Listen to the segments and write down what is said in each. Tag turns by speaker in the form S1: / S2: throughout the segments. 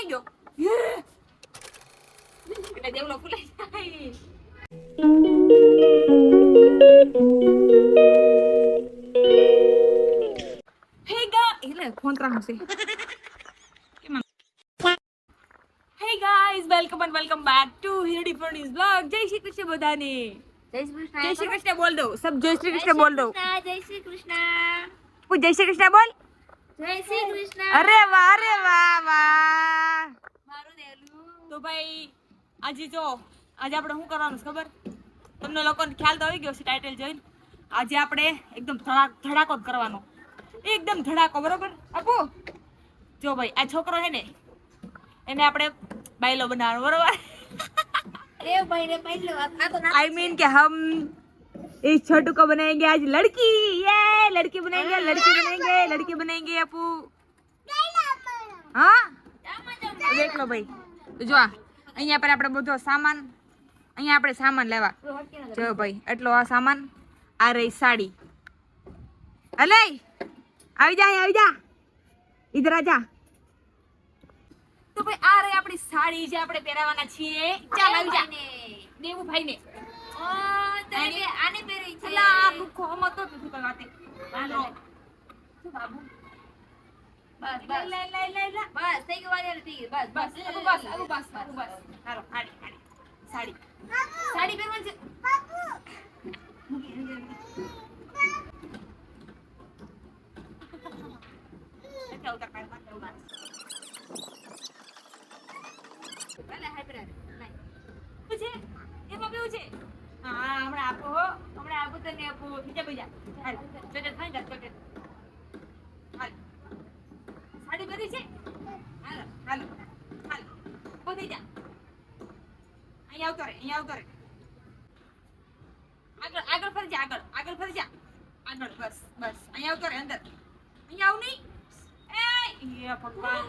S1: થઈ ગયો એટલે દેવલો ફૂલાઈ જાય. હે ગા એટલે ફોન ત્રામ છે. Hey guys welcome back to હિરડી ફર્નિસ બ્લોગ. જય શ્રી કૃષ્ણ બધાને.
S2: જય શ્રી કૃષ્ણ.
S1: જય શ્રી કૃષ્ણ બોલ દો સબ. જય શ્રી કૃષ્ણ બોલ દો.
S2: જય શ્રી કૃષ્ણ.
S1: તું જય શ્રી કૃષ્ણ બોલ.
S2: જય શ્રી કૃષ્ણ.
S1: અરે વાહ વાહ.
S2: મારું દેલું.
S1: તો ભાઈ આજે આપણે શું કરવાનું છે ખબર? તમને લોકોને ખ્યાલ તો આવી ગયો છે ટાઇટલ જોઈને. આજે આપણે એકદમ ધડાકો જ કરવાનો, એકદમ ધડાકો. બરોબર આપો જો ભાઈ આ છોકરો છે ને એને આપણે બાયલો બનાવવાનો. બરોબર
S2: એ ભાઈ ને પહેલો આ તો
S1: आई मीन कि हम इस छोटू को बनाएंगे आज लड़की. ये लड़की बनाएंगे लड़की बनाएंगे अपू. हाँ देख लो भाई. તો જો અહીંયા પર આપણે બધો સામાન, અહીંયા આપણે સામાન લેવા. જો ભાઈ એટલો આ સામાન. આ રહી સાડી. અલે આવી જા ઇધર આજા. તો ભાઈ આ રહી આપણી સાડી જે આપણે પહેરાવાના છીએ. ચાલ આવી જા દેવું ભાઈ ને.
S2: ઓ તને આને પહેરી છે.
S1: અલા દુખો મત તો તું કઈ વાતે. હાલો શું બાબુ
S2: બસ
S1: લે
S2: બસ થઈ ગયું વારે થઈ ગયું બસ
S1: બસ અબુ બસ હાલો સાડી પહેરવાની છે. ઉતાર કાઢ
S2: ભલે હાઈ પર
S1: છે એમાં કેવું છે? હા હમણાં આપો તને આપો. બીજા હાલ ચોટેટ ખાઈ જા ચોટેટ. હાલ સાડી પહેરી છે. હાલ બોધી જા. અહીંયા આવતો રે આગળ ફરી જા આગળ બસ અહીંયા આવતો રે અંદર. અહીંયા આવ નહીં. એ ભગવાન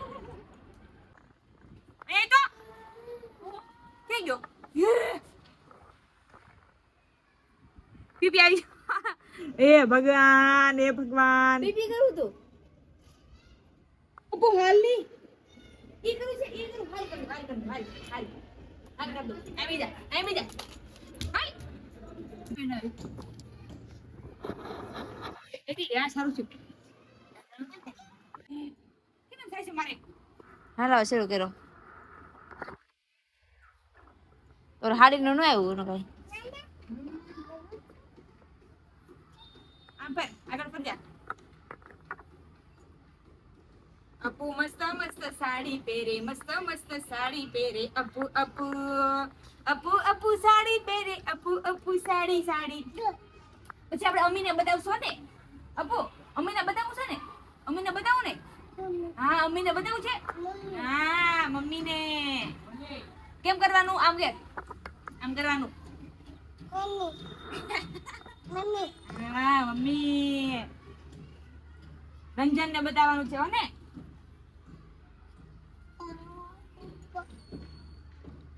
S1: એ તો થઈ ગયો. પીપી આવી. એ ભગવાન
S2: પીપી કરું તો
S1: અપુ હાલ ની ઈ કરું છે હાલ કર દો. આવી જા હાલ. એથી આ સારું છે. કેમ થાય છે મારે?
S2: હાલો શરૂ કરો. ઓર હાડી નું ન આવ્યું ને કઈ.
S1: આમ પર આગળ પર જા. અપુ મસ્ત સાડી પહેરે, મસ્ત સાડી પહેરે. અપુ સાડી પહેરે. અપુ સાડી. પછી આપણે અમીને બતાવશું ને. અપુ અમીને બતાવું છે ને? અમીને બતાવું ને? હા અમીને બતાવું છે. હા મમ્મીને. કેમ કરવાનું? આમ કરવાનું. હા મમ્મી. રંજન ને બતાવવાનું છે હો ને.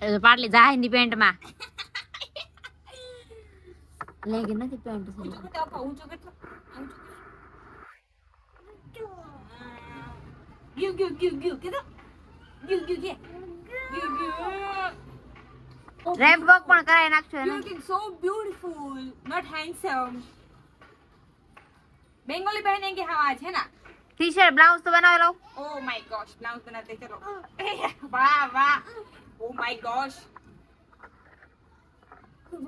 S2: એ તો પાટલી જાય ની પેન્ટ માં લેગી નથી પેન્ટ છે.
S1: ઊંચો કરતો. ગયું કીધું. ગયું.
S2: રેપ વોક પણ કરાય નાખજો
S1: You
S2: એને.
S1: looking so beautiful, not handsome. Bengali पहनेंगे हम आज है ना.
S2: टी-शर्ट ब्लाउज तो बनावे लो.
S1: Oh my gosh, ब्लाउज बनाते चलो. वाह. Oh my gosh.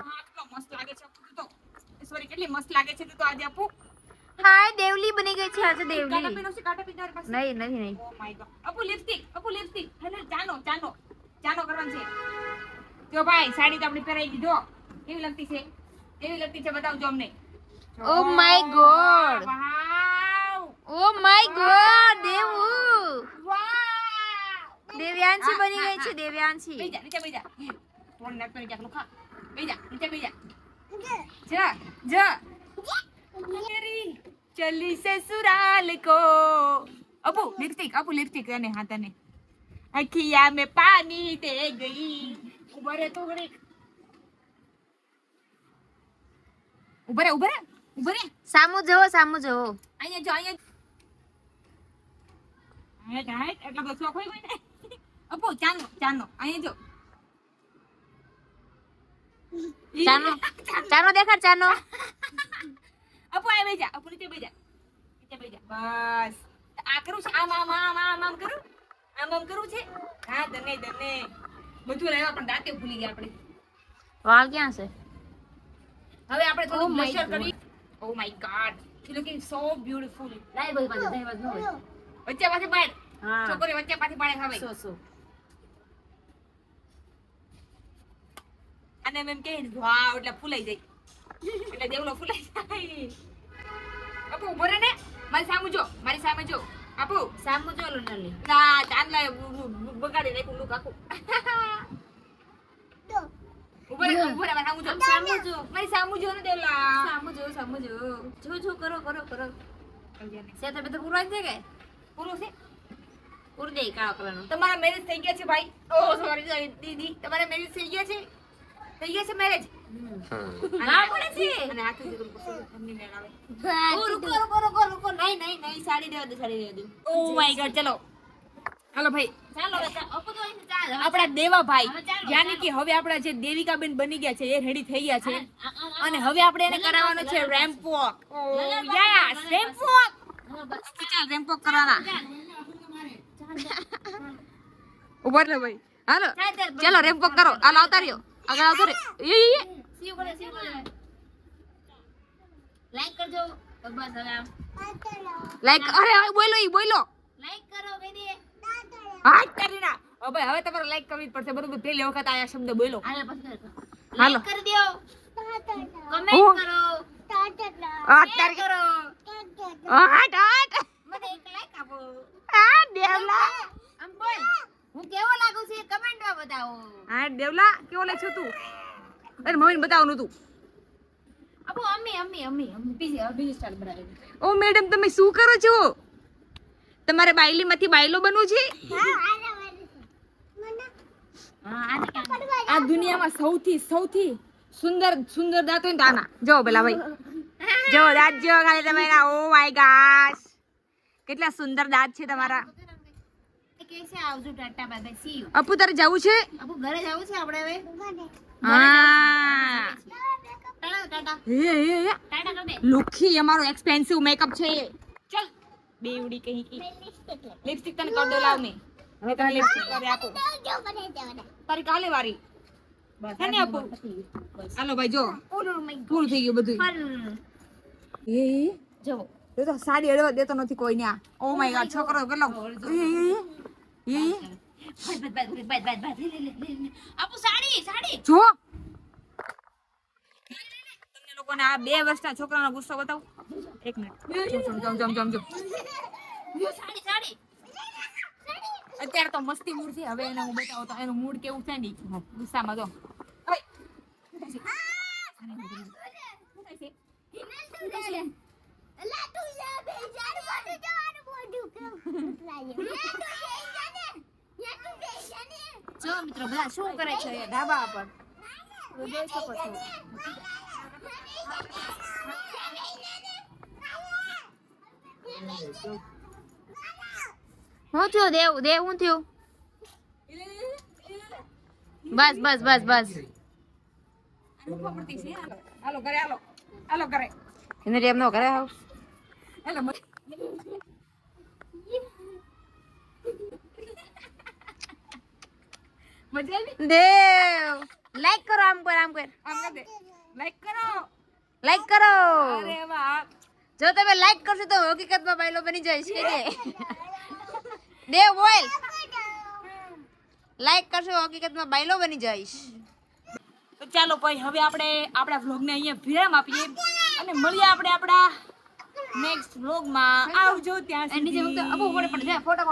S1: વાહ કેટલો મસ્ત લાગે છે આપુ તો. સોરી કેટલી મસ્ત લાગે છે તો આજે આપુ.
S2: હાય દેવલી બની ગઈ છે આજે
S1: કાટા
S2: દેવલી.
S1: પીનો છે કાટા પીનો પાસે.
S2: નહીં.
S1: Oh my god. આપુ લિપસ્ટિક. હેલો ચાનો કરવાનું છે. જો ભાઈ સાડી તો આપણી પહેરાઈ દીધો. કેવી લાગતી છે બતાવજો અમને.
S2: Oh my god.
S1: Vav.
S2: Oh my god દેવુ.
S1: વાવ.
S2: દેવ્યાંશી બની ગઈ છે દેવ્યાંશી.
S1: બેજા ફોન નાખતો ને ક્યાંક ખા. બેજા જા मेरी चली ससुराल को. अपू लिपस्टिक અને હાથ અને अखिया में पानी दे गई. ઉભરે
S2: સામુ જવો
S1: અહીંયા જો એટલે બધો શોખ હોય ને. અપુ ચાનો ચાનો અહીંયા જો
S2: ચાનો ચાનો દેખાડ ચાનો.
S1: અપુ આ બેજા અપુ નીચે બેજા બસ આ કરું છે આમ આમ આમ આમ આમ કરું આમ આમ કરું છે હા દને દને બધું લેવા પણ દાંતે ભૂલી ગયા આપણે
S2: વાળ ક્યાં છે?
S1: હવે આપણે થોડું
S2: Oh my
S1: બ્લશર
S2: God.
S1: કરી oh my God you looking so beautiful
S2: લાઈ બધી પાસે દહીં વાસ ન હોય.
S1: વચ્ચે પાછી પાડ
S2: હા.
S1: છોકરી વચ્ચે પાછી પાડે હવે
S2: સો
S1: અને એમ કે વાવ એટલે ફૂલાઈ જાય એટલે દેવલો ફૂલાઈ જાય અપુ ઉભો રહે ને મારી સામે જો મારી સામે જો અપુ
S2: સામુ જો નલી.
S1: ના ચાંદલા બગાડી નાખ્યું લુક આખું ઉભો રહે મારી સામે જો
S2: સામુ જો.
S1: મારી સામે જો ને દેવલા
S2: સામુ જો. જો કરો સે તમે તો પૂરા છે કે
S1: પૂરું છે
S2: પૂર દે કાળો કલરનો.
S1: તમારા મેરેજ થઈ ગયા છે ભાઈ ઓ સોરી દીદી તમારા મેરેજ થઈ ગયા છે મેરેજ
S2: હા પડે છે.
S1: અને હાથું જે તમને તમને મેળ આવે
S2: ઓ રૂકો નહીં સાડી દેવા દે.
S1: ઓ માય ગોડ ચલો હાલો ભાઈ
S2: ચાલો અપુ તો અહીં ચાલ.
S1: આપણા દેવા ભાઈ
S2: હવે ચાલો,
S1: યાની કે હવે આપણા જે દેવિકાબેન બની ગયા છે એ રેડી થઈ ગયા છે અને હવે આપણે એને કરાવવાનો છે રેમ્પ વોક ઓ યસ રેમ્પ વોક ચાલ રેમ્પ વોક કરવાના ઉભર લે ભાઈ હાલો ચલો રેમ્પ વોક કરો હાલો આવતા રહ્યો આગળ આવતો રે એ
S2: સીવ કરે. લાઈક કરજો. બસ હવે આમ
S1: લાઈક અરે હવે બોલો
S2: લાઈક કરો બેદી.
S1: હા કરીના હવે હવે તમારે લાઈક કરવી જ પડશે બરોબર પહેલી વખત આ શબ્દ બોલો
S2: હાલો પછી કરો.
S1: હાલો.
S2: લાઈક કરી દો. કમેન્ટ
S1: હું?
S2: કરો.
S1: આ
S2: શેર
S1: તારી
S2: કરો.
S1: હટ હટ
S2: મને એક લાઈક આપો.
S1: આ દેવલા
S2: આમ બોલ. હું કેવો લાગુ છું એ કમેન્ટમાં બતાવો.
S1: હા દેવલા કેવો લાગે છે તું અરે મમ્મીને બતાવવાનું તું
S2: આપો અમ્મી બીજી સ્ટાઇલ બનાવી.
S1: ઓ મેડમ તમે શું કરો છો તમારે બાયલીમાંથી બાયલો બનવું છે
S2: હા આને કામ.
S1: આ દુનિયામાં સૌથી સુંદર દાંત હોય ને તો આના જો પેલા ભાઈ જો દાંત જો ખાલી તમે એના ઓ માય ગાશ કેટલા સુંદર દાંત છે તમારા
S2: કેસે આવજો ટાટા બાય બાય સી યુ.
S1: અપુ તારે જવું છે
S2: આપો ઘરે જવું છે આપણે હવે.
S1: હા
S2: ટાટા
S1: એ
S2: ટાટા કર દે.
S1: લુખી અમારો એક્સપેન્સિવ મેકઅપ છે ચલ બેવડી કહી કી લિપસ્ટિક તને કર દો લાવ મે હવે તને લિપસ્ટિક કરી આપો તારી કાલે વારી હે ને આપો હાલો ભાઈ જો
S2: ઓલો માય
S1: પૂરું થઈ ગયું બધું
S2: ફન.
S1: એ
S2: જો
S1: એ તો સાડી અડવા દેતો નથી કોઈને આ ઓ માય ગોડ છોકરો કેટલો એ
S2: આપો સાડી
S1: જો તમને લોકોને આ 2 વર્ષના છોકરાનો ગુસ્સો બતાવું એક મિનિટ જમ
S2: સાડી
S1: અત્યારે તો મસ્તી મૂડ છે હવે એને હું બતાવું તો એનું મૂડ કેવું છે ને ગુસ્સામાં જો ઓય
S2: જો મિત્રો બધા શું કરે છે એ ધાબા પર તમે જોઈ શકો છો. હું થયું દેવ હું થયું? બસ
S1: હાલો ઘરે હાલો ઘરે
S2: એને એમ ન કરે આવ.
S1: એટલે મજા આવી
S2: દેવ લાઈક કરો આમ કર
S1: આમ કર દે લાઈક કરો
S2: લાઈક કરો.
S1: અરે વાહ
S2: જો તમે લાઈક કરશો તો હકીકતમાં બાયલો બની જઈશ કે દે દેવ બોલ લાઈક કરશો હકીકતમાં બાયલો બની જઈશ.
S1: તો ચાલો ભાઈ હવે આપણે આપણા વ્લોગને અહીંયા વિરામ આપીએ અને મળીએ આપણે આપણા નેક્સ્ટ વ્લોગમાં આવજો ત્યાં
S2: નીચે
S1: સુધી
S2: ફોટો